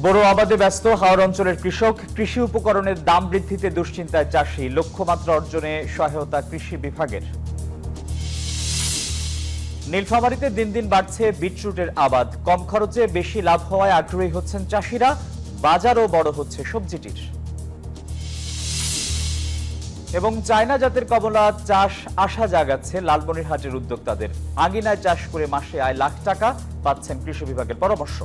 বড় আবাদে ব্যস্ত হাওর অঞ্চলের কৃষক। কৃষি উপকরণের দাম বৃদ্ধিতে দুশ্চিন্তায় চাষি। লক্ষ্যমাত্রা অর্জনে সহায়তা কৃষি বিভাগের। নীলফামারীতে দিন দিন বাড়ছে বিটরুটের আবাদ। কম খরচে বেশি লাভ হওয়ায় আগ্রহী হচ্ছেন চাষিরা। বাজারও বড় হচ্ছে সবজিটির। এবং চায়না জাতের কমলা চাষ আশা জাগাচ্ছে লালমনিরহাটের উদ্যোক্তাদের। আঙিনায় চাষ করে মাসে আয় লাখ টাকা, পাচ্ছেন কৃষি বিভাগের পরামর্শ।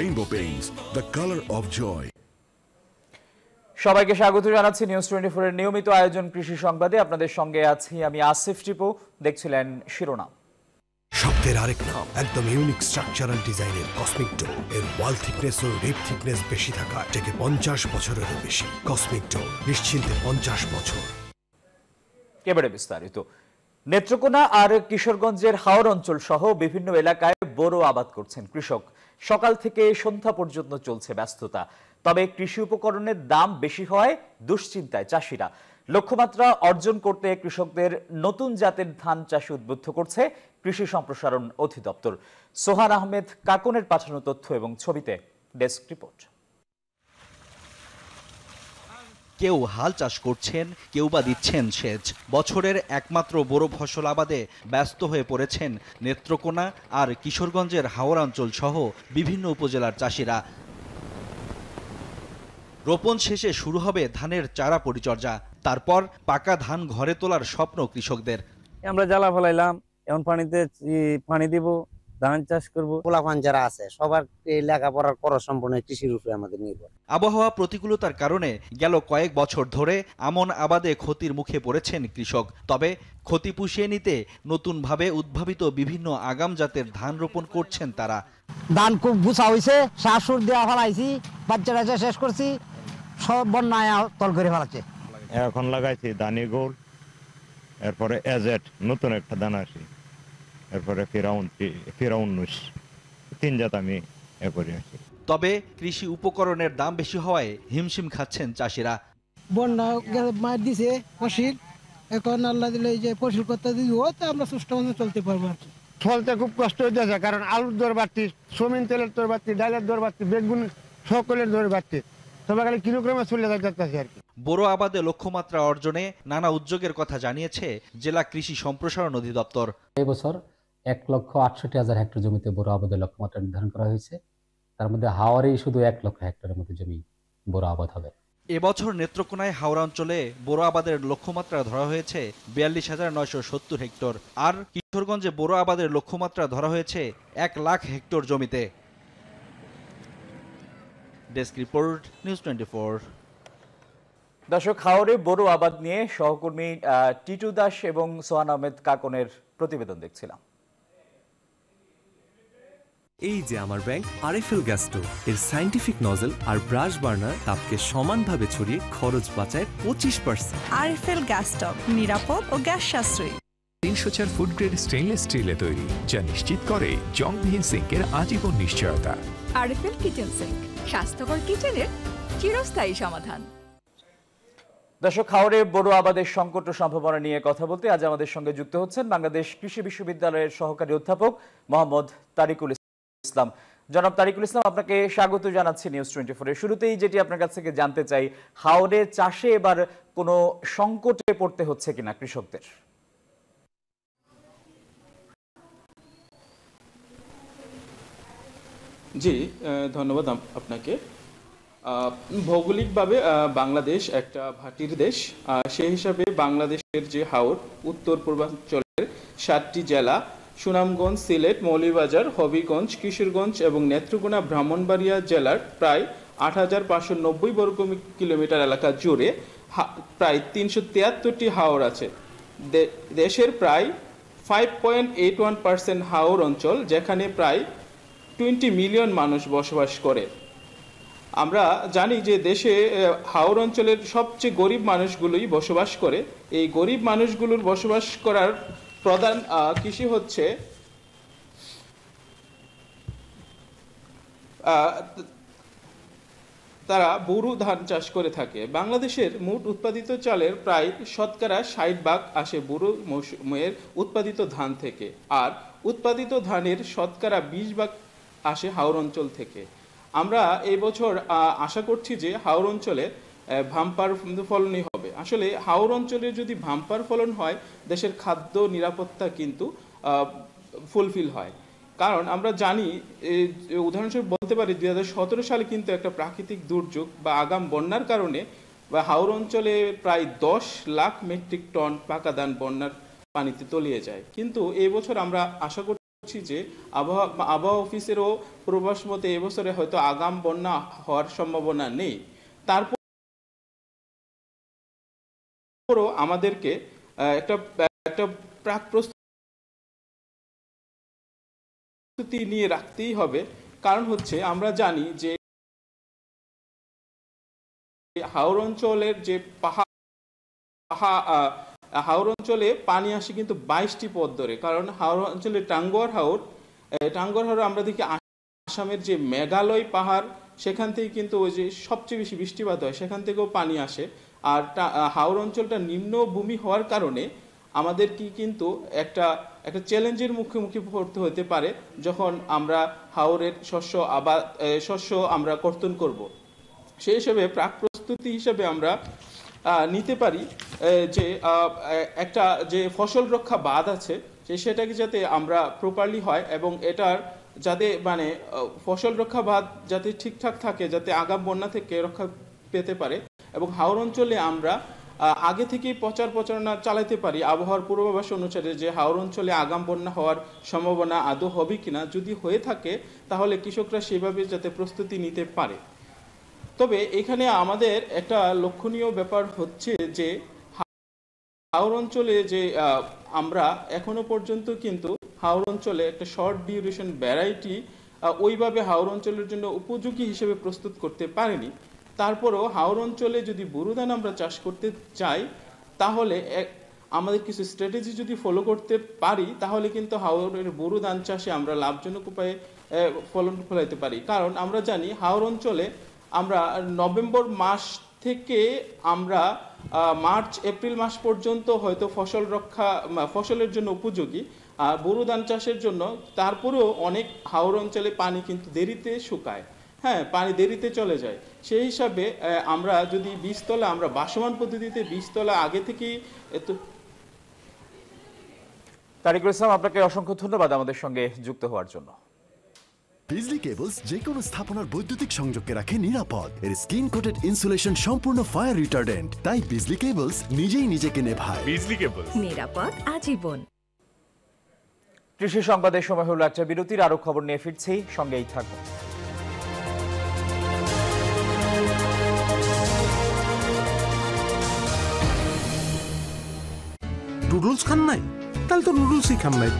Rainbow Paints, the color of joy. সবাইকে স্বাগত জানাচ্ছি নিউজ 24 এর নিয়মিত আয়োজন কৃষি সংবাদে। আপনাদের সঙ্গে আছি আমি আসিফ টিপু। দেখছিলেন শিরোনাম। শব্দের আরেক নাম, একদম ইউনিক স্ট্রাকচারাল ডিজাইনের কসমিক ডো। এর ওয়াল থিকনেস ও রিপ থিকনেস বেশি থাকা, থেকে 50 বছরেরও বেশি। কসমিক ডো, নিশ্চিন্তে 50 বছর। এবারে বিস্তারিত। নেত্রকোনা আর কিশোরগঞ্জের হাওর অঞ্চল সহ বিভিন্ন এলাকায় বোরো আবাদ করছেন কৃষক। সকাল থেকে সন্ধ্যা পর্যন্ত চলছে ব্যস্ততা। তবে কৃষি উপকরণের দাম বেশি হওয়ায় দুশ্চিন্তায় চাষিরা। লক্ষ্যমাত্রা অর্জন করতে কৃষকদের নতুন জাতের ধান চাষে উদ্বুদ্ধ করছে কৃষি সম্প্রসারণ অধিদপ্তর। সোহান আহমেদ কাকনের পাঠানো তথ্য এবং ছবিতে ডেস্ক রিপোর্ট। কেউ হাল চাষ করছেন, কেউ বা দিচ্ছেন সেচ। বছরের একমাত্র বড় ফসল আবাদে ব্যস্ত হয়ে পড়েছেন নেত্রকোনা আর কিশোরগঞ্জের হাওর অঞ্চল সহ বিভিন্ন উপজেলার চাষিরা। রোপণ শেষে শুরু হবে ধানের চারা পরিচর্যা। তারপর পাকা ধান ঘরে তোলার স্বপ্ন কৃষকদের। আমরা জ্বালা ফেলাইলাম, এখন পানি দিব, ধান চাষ করবো। পোলাপান যারা আছে সবার লেখাপড়ার খরচ সম্পূর্ণ কৃষির উপরে আমাদের নির্ভর। আবহাওয়া প্রতিকূলতার কারণে গেল কয়েক বছর ধরে আমন আবাদে ক্ষতির মুখে পড়েছেন কৃষক। তবে ক্ষতি পুষিয়ে নিতে নতুনভাবে উদ্ভাবিত বিভিন্ন আগাম জাতের ধান রোপণ করছেন তারা। ধান খুব গুছা হয়েছে, শাশুর দেওয়া ফেলাইছি, বাচ্চারা শেষ করছি, সব বন্যায় তল করে ফেলাচ্ছে। এখন লাগাইছি দানি গোল, এরপরে এজেট নতুন একটা দানা আসি, এরপরে ফিরাউন 3 জাত আমি করে আসি। তবে কৃষি উপকরণের দাম বেশি হওয়ায় হিমশিম খাচ্ছেন চাষিরা। বন্যা মার দিছে ফসল, এখন আল্লাহ দিলে যে ফসল করতে দিব, তা আমরা সুষ্ঠ মতো চলতে পারবো আর কি। চলতে খুব কষ্ট হইতেছে, কারণ আলুর দর বাড়তি, সোমিন তেলের দর বাড়তি, ডালের দর বাড়তি, বেগুন সকলের দর বাড়তি। তবে খালি কিলোগ্রামে চলে যাচ্ছে আর কি। বড় আবাদে লক্ষ্যমাত্রা অর্জনে নানা উদ্যোগের কথা জানিয়েছে জেলা কৃষি সম্প্রসারণ অধিদপ্তর। এই বছর 1,68,000 হেক্টর জমিতে বড় আবাদের লক্ষ্যমাত্রা নির্ধারণ করা হয়েছে। তার মধ্যে হাওরেই শুধু 1 লক্ষ হেক্টরের মতো জমি বড় আবাদ হবে। এবছর নেত্রকোনায় হাওড়া অঞ্চলে বড় আবাদের লক্ষ্যমাত্রা ধরা হয়েছে 42,970 হেক্টর, আর কিশোরগঞ্জে বড় আবাদের লক্ষ্যমাত্রা ধরা হয়েছে 1 লাখ হেক্টর জমিতে। Desk report, news 24। দর্শক, হাওরে বড় আবাদ নিয়ে সহকর্মী টিটু দাস এবং সোহান আহমেদ কাকনের প্রতিবেদন দেখছিলাম। এই যে আমার ব্যাংক আরএফএল গ্যাস স্টোভ, এর সায়েন্টিফিক নজল আর ব্রাশ বার্নার তাপকে সমানভাবে ছড়িয়ে খরচ বাঁচায় 25%। আরএফএল গ্যাস স্টোভ নিরাপদ ও গ্যাস সাশ্রয়ী। 304 ফুড গ্রেড স্টেইনলেস স্টিলে তৈরি, যা নিশ্চিত করে জংবিহীন সিঙ্কের আজীবন নিশ্চয়তা। আরএফএল কিচেন সিঙ্ক, স্বাস্থ্যকর কিচেনের চিরস্থায়ী সমাধান। দর্শক, হাওরে বড় আবাদের সংকট ও সম্ভাবনা নিয়ে কথা বলতে আজ আমাদের সঙ্গে যুক্ত হচ্ছেন বাংলাদেশ কৃষি বিশ্ববিদ্যালয়ের সহকারী অধ্যাপক মোহাম্মদ তারিকুল ইসলাম। জনাব তারিকুল ইসলাম, আপনাকে স্বাগত জানাচ্ছি নিউজ 24 এর। শুরুতেই যেটি আপনার কাছ থেকে জানতে চাই, হাওরে চাষে এবার কোনো সংকটে পড়তে হচ্ছে কিনা কৃষকদের? জি, ধন্যবাদ আপনাকে। ভৌগোলিকভাবে বাংলাদেশ একটা ভাটির দেশ। সেই হিসাবে বাংলাদেশের যে হাওর, উত্তর পূর্বাঞ্চলের 7টি জেলা সুনামগঞ্জ, সিলেট, মৌলভীবাজার, হবিগঞ্জ, কিশোরগঞ্জ এবং নেত্রকোনা, ব্রাহ্মণবাড়িয়া জেলার প্রায় 8,590 বর্গ কিলোমিটার এলাকা জুড়ে প্রায় 373টি হাওর আছে। দেশের প্রায় 5.81% হাওর অঞ্চল, যেখানে প্রায় 20 মিলিয়ন মানুষ বসবাস করে। আমরা জানি যে দেশে হাওর অঞ্চলের সবচেয়ে গরিব মানুষগুলোই বসবাস করে। এই গরিব মানুষগুলোর বসবাস করার প্রধান কৃষি হচ্ছে তারা বোরো ধান চাষ করে থাকে। বাংলাদেশের মোট উৎপাদিত চালের প্রায় শতকরা 60% আসে বোরো মৌসুমের উৎপাদিত ধান থেকে, আর উৎপাদিত ধানের শতকরা 20% আসে হাওর অঞ্চল থেকে। আমরা এই বছর আশা করছি যে হাওর অঞ্চলে ভাম্পার ফলনই হবে। আসলে হাওর অঞ্চলে যদি ভাম্পার ফলন হয়, দেশের খাদ্য নিরাপত্তা কিন্তু ফুলফিল হয়। কারণ আমরা জানি, উদাহরণস্বরূপ বলতে পারি 2017 সালে কিন্তু একটা প্রাকৃতিক দুর্যোগ বা আগাম বন্যার কারণে বা হাওর অঞ্চলে প্রায় 10 লাখ মেট্রিক টন পাকা ধান বন্যার পানিতে তলিয়ে যায়। কিন্তু এই বছর আমরা আশা করছি যে আবহাওয়া অফিসেরও পূর্বাভাস মতে এবছরে হয়তো আগাম বন্যা হওয়ার সম্ভাবনা নেই। তারপরও আমাদেরকে একটা প্রাক প্রস্তুতি নিয়ে রাখতেই হবে। কারণ হচ্ছে আমরা জানি যে হাওর অঞ্চলের যে হাওর অঞ্চলে পানি আসে কিন্তু 22টি পথ ধরে। কারণ হাওর অঞ্চলে টাঙ্গুয়ার হাওর আমরা দেখি আসামের যে মেঘালয় পাহাড়, সেখান থেকে কিন্তু ওই যে সবচেয়ে বেশি বৃষ্টিপাত হয়, সেখান থেকেও পানি আসে। আর হাওর অঞ্চলটা নিম্নভূমি হওয়ার কারণে আমাদের কিন্তু একটা চ্যালেঞ্জের মুখোমুখি পড়তে হতে পারে যখন আমরা হাওরের শস্য আমরা কর্তন করব। সেই হিসেবে প্রাক প্রস্তুতি হিসেবে আমরা নিতে পারি যে একটা যে ফসল রক্ষা বাঁধ আছে সেটাকে যাতে আমরা প্রপারলি হয় এবং এটার যাতে মানে ফসল রক্ষা বাঁধ যাতে ঠিকঠাক থাকে, যাতে আগাম বন্যা থেকে রক্ষা পেতে পারে। এবং হাওর অঞ্চলে আমরা আগে থেকেই প্রচারণা চালাতে পারি আবহাওয়ার পূর্বাভাস অনুসারে যে হাওর অঞ্চলে আগাম বন্যা হওয়ার সম্ভাবনা আদৌ হবে কিনা। যদি হয়ে থাকে তাহলে কৃষকরা সেভাবে যাতে প্রস্তুতি নিতে পারে। তবে এখানে আমাদের একটা লক্ষণীয় ব্যাপার হচ্ছে যে হাওর অঞ্চলে যে আমরা এখনো পর্যন্ত কিন্তু হাওর অঞ্চলে একটা শর্ট ডিউরেশন ভ্যারাইটি ওইভাবে হাওর অঞ্চলের জন্য উপযোগী হিসেবে প্রস্তুত করতে পারেনি। তারপরও হাওর অঞ্চলে যদি বোরো ধান আমরা চাষ করতে চাই, তাহলে আমাদের কিছু স্ট্র্যাটেজি যদি ফলো করতে পারি, তাহলে কিন্তু হাওরের বোরো ধান চাষে আমরা লাভজনক উপায়ে ফলন ফলাইতে পারি। কারণ আমরা জানি হাওর অঞ্চলে আমরা নভেম্বর মাস থেকে আমরা মার্চ এপ্রিল মাস পর্যন্ত হয়তো ফসলের জন্য উপযোগী, আর বোরো ধান চাষের জন্য। তারপরেও অনেক হাওর অঞ্চলে পানি কিন্তু দেরিতে শুকায়, পানি দেরিতে চলে যায়। সেই হিসাবে আমরা যদি বীজতলা আমরা বাসমান পদ্ধতিতে বীজতলা আগে থেকেই তারিকুল ইসলাম, আপনাকে অসংখ্য ধন্যবাদ আমাদের সঙ্গে যুক্ত হওয়ার জন্য। বিজলি কেবলস যে কোনো স্থাপনার বৈদ্যুতিক সংযোগকে রাখে নিরাপদ। এর স্কিন কোটেড ইনসুলেশন সম্পূর্ণ ফায়ার রিটার্ডেন্ট, তাই বিজলি কেবলস নিজেই নিজেকে নেভায়। বিজলি কেবলস, নিরাপদ আজীবন। কৃষি সংবাদের সময় হলো একটা বিরতির। আরো খবর নিয়ে ফিরছি, সঙ্গেই থাকুন। নুডলস খান নাই? তাহলে তো নুডলসই খান নাই।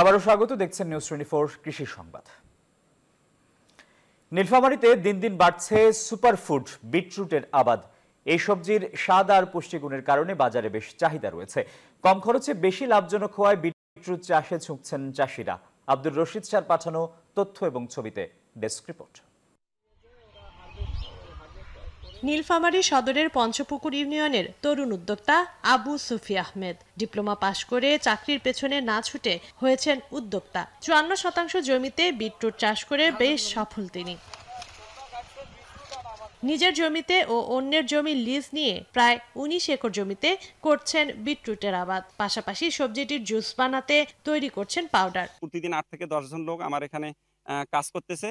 আবারও স্বাগত, দেখছেন নিউজ 24 কৃষি সংবাদ। নীলফামারীতে দিন দিন বাড়ছে সুপারফুড বিটরুটের আবাদ। এই সবজির স্বাদ আর পুষ্টিগুণের কারণে বাজারে বেশ চাহিদা রয়েছে। কম খরচে বেশি লাভজনক হওয়ায় বিটরুট চাষে ঝুঁকছেন চাষিরা। আব্দুর রশিদ স্যার পাঠানো তথ্য এবং ছবিতে ডেস্ক রিপোর্ট। নীলফামারী সদরের পঞ্চপুকুর ইউনিয়নের তরুণ উদ্যোক্তা আবু সুফি আহমেদ ডিপ্লোমা পাশ করে চাকরির পেছনে না ছুটে হয়েছেন উদ্যোক্তা। 54% জমিতে বিটরুট চাষ করে বেশ সফল তিনি। নিজের জমিতে ও অন্যের জমি লিজ নিয়ে প্রায় 19 একর জমিতে করছেন বিটরুটের আবাদ। পাশাপাশি সবজিটির জুস বানাতে তৈরি করছেন পাউডার। প্রতিদিন 8 থেকে 10 জন লোক আমার এখানে কাজ করতেছে।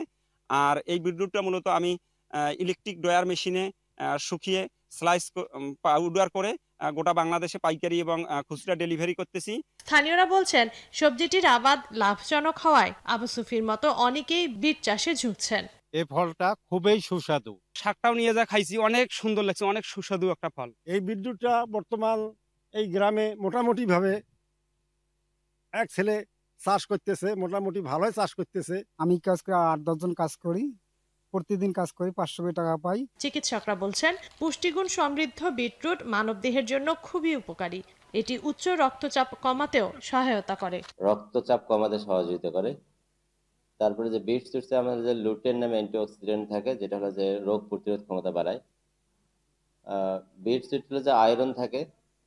আর এই বিটরুটটা মূলত আমি ইলেকট্রিক ড্রয়ার মেশিনে শুকিয়ে স্লাইস পাউডার করে গোটা বাংলাদেশে পাইকারি এবং খুচরা ডেলিভারি করতেছি। স্থানীয়রা বলছেন সবজিটির আবাদ লাভজনক হওয়ায় আবু সুফির মতো অনেকেই বিট চাষে ঝুঁকছেন। এই ফলটা খুবই সুস্বাদু। শাকটাও নিয়ে যা খাইছি, অনেক সুন্দর লাগছে, অনেক সুস্বাদু একটা ফল। এই বিদ্যুৎটা বর্তমান এই গ্রামে মোটামুটি ভাবে এক ছেলে চাষ করতেছে, মোটামুটি ভালোই চাষ করতেছে। আমি কাজ করে 8-10 জন কাজ করি, প্রতিদিন কাজ করি, 500 টাকা পাই। চিকিৎসকরা বলছেন পুষ্টিগুণ সমৃদ্ধ বিটরুট মানবদেহের জন্য খুবই উপকারী। এটি উচ্চ রক্তচাপ কমাতেও সহায়তা করে, রক্তচাপ কমাতে সহযোগিতা করে। তারপরে যে বিটরুটে আমাদের যে লুটেন নামে অ্যান্টিঅক্সিডেন্ট থাকে, যেটা হলো যে রোগ প্রতিরোধ ক্ষমতা বাড়ায়। বিটরুটে যে আয়রন থাকে,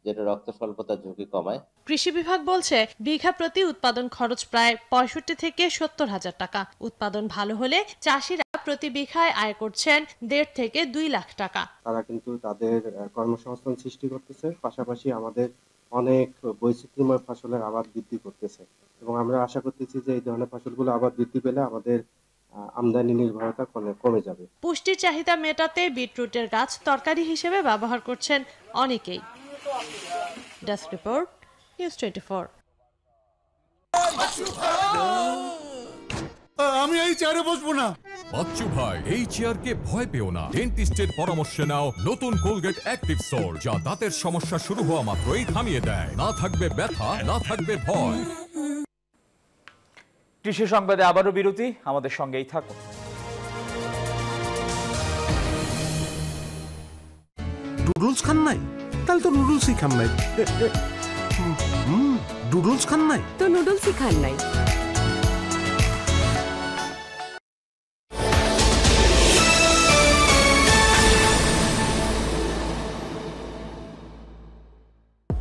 যেটা রক্ত স্বল্পতার ঝুঁকি কমায়। কৃষি বিভাগ বলছে বিঘা প্রতি উৎপাদন খরচ প্রায় 65 থেকে 70 হাজার টাকা। উৎপাদন ভালো হলে চাষিরা প্রতি বিঘায় আয় করছেন 1.5 থেকে 2 লাখ টাকা। তারা কিন্তু তাদের কর্মসংস্থান সৃষ্টি করতেছে, পাশাপাশি আমাদের অনেক বৈচিত্র্যময় ফসলের আবাদ বৃদ্ধি করতেছে এবং আমরা আশা করতেছি যে এই ধরনের ফসলগুলো আবাদ বৃদ্ধি পেলে আমাদের আমদানি নির্ভরতা কমে যাবে। পুষ্টির চাহিদা মেটাতে বিটরুটের গাছ তরকারি হিসেবে ব্যবহার করছেন অনেকেই। Desk report, news 24। আমি এই চেয়ারে বসবো না। বাচ্চু ভাই, এই চেয়ারকে ভয় পেও না। ডেন্টিস্টের পরামর্শে নাও নতুন কোলগেট অ্যাক্টিভ সোল, যা দাঁতের সমস্যা শুরু হওয়া মাত্রই থামিয়ে দেয়। না থাকবে ব্যথা, না থাকবে ভয়। কৃষি সংবাদে আবারও বিরতি, আমাদের সঙ্গেই থাকুন। নুডলস খান নাই? তাহলে তো নুডলসই খান নাই। নুডলস খান নাই তো নুডলসই খান নাই।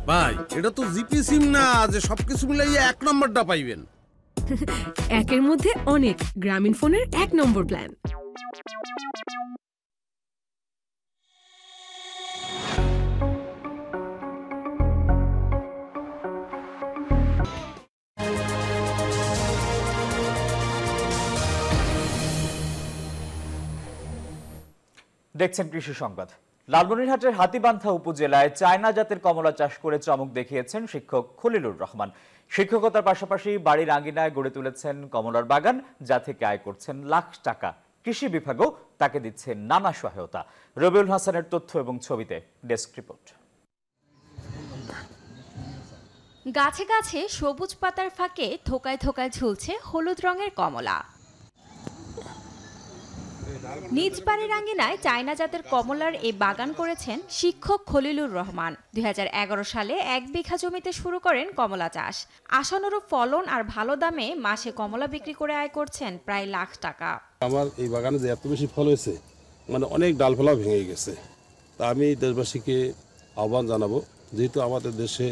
ভাই, এটা তো জিপি সিম না যে সবকিছু মিলাইয়া 1 নম্বরটা পাইবেন। একের মধ্যে অনেক, গ্রামীণ ফোনের 1 নম্বর প্ল্যান। দেখছেন কৃষি সংবাদ। লালমনিরহাটের হাতীবান্ধা উপজেলায় চায়না জাতের কমলা চাষ করে চমক দেখিয়েছেন শিক্ষক খলিলুর রহমান। শিক্ষকতার পাশাপাশি বাড়ির আঙ্গিনায় গড়ে তুলেছেন কমলার বাগান, যা থেকে আয় করছেন লাখ টাকা। কৃষি বিভাগও তাকে দিচ্ছে নানা সহায়তা। রবিউল হাসানের তথ্য এবং ছবিতে ডেস্ক রিপোর্ট। গাছে গাছে সবুজ পাতার ফাঁকে থোকায় থোকায় ঝুলছে হলুদ রঙের কমলা। নিজ বাড়ির আঙ্গিনায় চায়না জাতের কমলার এই বাগান করেছেন শিক্ষক খলিলুর রহমান। 2011 সালে 1 বিঘা জমিতে শুরু করেন কমলা চাষ। আশানুরূপ ফলন আর ভালো দামে মাসে কমলা বিক্রি করে আয় করছেন প্রায় লাখ টাকা। আমার এই বাগানে যে এত বেশি ফল হয়েছে, মানে অনেক ডালপালা ভেঙে গেছে। তা আমি দেশবাসীকে আহ্বান জানাবো, যেহেতু আমাদের দেশে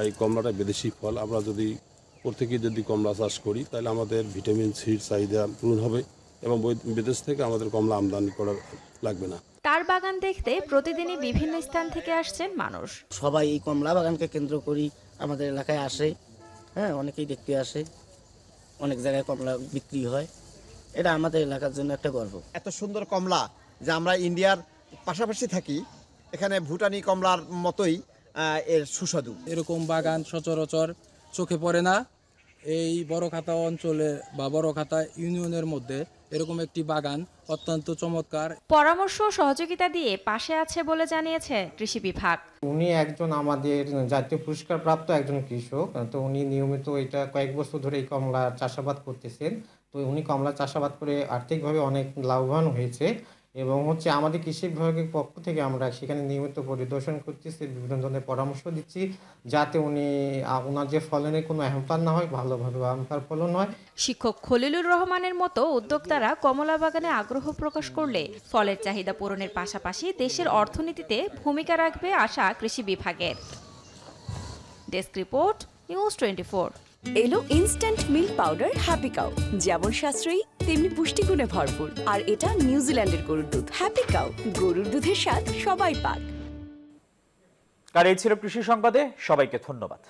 এই কমলাটা বিদেশি ফল, আমরা যদি প্রত্যেকেই যদি কমলা চাষ করি তাহলে আমাদের ভিটামিন সির চাহিদা পূরণ হবে এবং বিদেশ থেকে আমাদের কমলা আমদানি করা লাগবে না। তার বাগান দেখতে প্রতিদিনই বিভিন্ন স্থান থেকে আসছেন মানুষ। সবাই এই কমলা বাগানকে কেন্দ্র করি আমাদের এলাকায় আসে, হ্যাঁ, অনেকেই দেখতে আসে। অনেক জায়গায় কমলা বিক্রি হয়, এটা আমাদের এলাকার জন্য একটা গর্ব। এত সুন্দর কমলা, যে আমরা ইন্ডিয়ার পাশাপাশি থাকি, এখানে ভুটানি কমলার মতোই এর সুস্বাদু। এরকম বাগান সচরাচর চোখে পড়ে না। এই বড়খাতা অঞ্চলে বা বড়খাতা ইউনিয়নের মধ্যে এরকম একটি বাগান অত্যন্ত চমৎকার। পরামর্শ ও সহযোগিতা দিয়ে পাশে আছে বলে জানিয়েছে কৃষি বিভাগ। উনি একজন আমাদের জাতীয় পুরস্কার প্রাপ্ত একজন কৃষক, তো উনি নিয়মিত এটা কয়েক বছর ধরে এই কমলা চাষাবাদ করতেছেন। তো উনি কমলা চাষাবাদ করে আর্থিকভাবে অনেক লাভবান হয়েছে এবং আমাদের কৃষি বিভাগের পক্ষ থেকে আমরা সেখানে নিয়মিত পরিদর্শন করতেছি, বিভিন্ন ধরনের পরামর্শ দিচ্ছি, যাতে উনি ওনার যে ফলনের কোনো হ্যাম্পার না হয়, ভালোভাবে বাম্পার ফলন হয়। শিক্ষক খলিলুর রহমানের মতো উদ্যোক্তারা কমলা বাগানে আগ্রহ প্রকাশ করলে ফলের চাহিদা পূরণের পাশাপাশি দেশের অর্থনীতিতে ভূমিকা রাখবে আশা কৃষি বিভাগের। Desk report, news 24। এলো instant milk powder happy cow, যেমন সাশ্রয়ী তেমনি পুষ্টিগুণে ভরপুর। আর এটা নিউজিল্যান্ডের গরুর দুধ। হ্যাপি কাউ, গরুর দুধের স্বাদ সবাই পাক। আর এই ছিল কৃষি সংবাদে, সবাইকে ধন্যবাদ।